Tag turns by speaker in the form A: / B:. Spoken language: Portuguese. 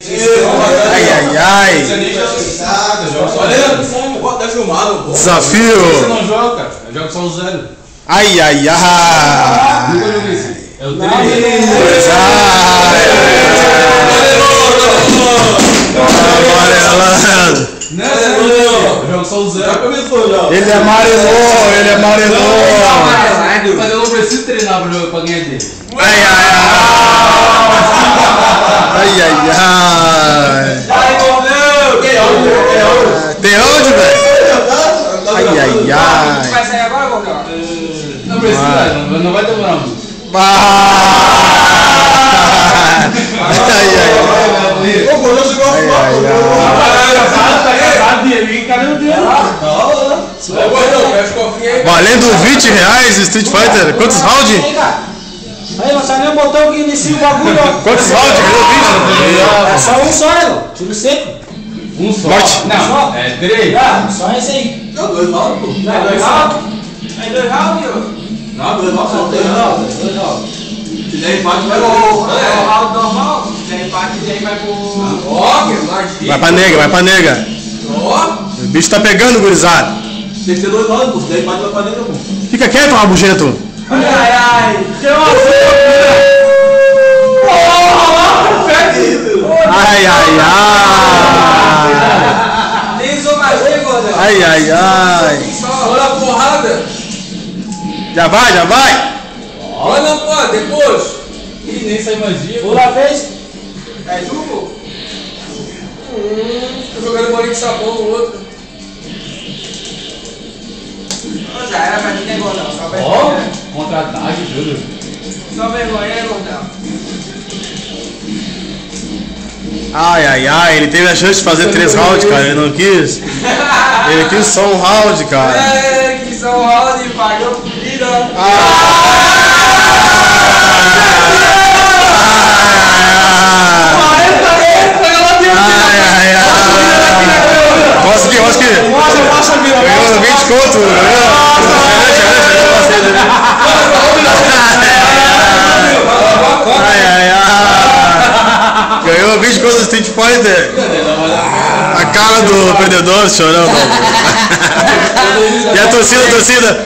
A: Ai, ai, ai.
B: Olha, tá filmado, pô.
A: Desafio.
B: Você não joga, cara. Eu jogo só o 0.
A: Ai, ai, ai.
B: Nunca joguei isso. É o 3.
A: Amarelando.
B: Não, eu jogo só o 0. Já começou, já.
A: Ele amarelou, ele amarelou.
B: Mas eu não preciso treinar pra ganhar dele.
A: Ai, ai, ai. Ai, ai, ai. Tem onde, velho? Ai, ai, ai.
C: Vai sair agora, Gordão?
B: Não precisa, não vai demorar muito.
A: Ai, ai, ai.
B: Ô, Gordão chegou a
A: Ai, valendo 20 reais Street Fighter. Quantos rounds?
C: Aí, não sabe nem o botão que inicia o bagulho, ó.
A: Quantos rounds?
C: É só um só, né, ó? Tiro seco.
B: Um só?
A: Morte.
B: Não, é 3.
C: Ah, só esse aí.
B: Não, 2 rounds, pô.
C: Não, 2 rounds? É 2 rounds, ó.
B: Não, 2 rounds só tem.
C: 2 rounds.
B: Se der empate, vai
C: É o
B: pro...
C: round normal, se der empate, daí vai pro...
B: Ó, que larginho.
A: Vai pra nega, vai pra nega.
B: Ó.
A: O bicho tá pegando, gurizada.
B: Tem que ser 2 rounds, pô. Se der empate, vai pra dentro, pô.
A: Fica quieto, Rabugeto.
C: Ai, ai, ai.
A: Ai, ai, ai.
C: Nem usou magia, Gordão.
A: Ai, ai, ai.
B: Olha a porrada.
A: Já vai, já vai.
B: Olha, pô, depois. Ih, nem sai magia.
C: Pula a vez. É tu, pô?
B: Tô jogando bolinha de sabão no outro.
C: Já era pra mim, né, Gordão? Só
B: Ó,
C: vergonha.
B: contra-ataque, tudo.
C: Só vergonha, né, Gordão?
A: Ai, ai, ai. Ele teve a chance de fazer 3 rounds, cara. Ele não quis. Ele quis só um round, cara.
C: É, que São Round pagou por vida.
A: Consegui. Ganhou 20 conto. Ganhou 20 conto do Street Fighter. A cara do perdedor chorando. E a torcida.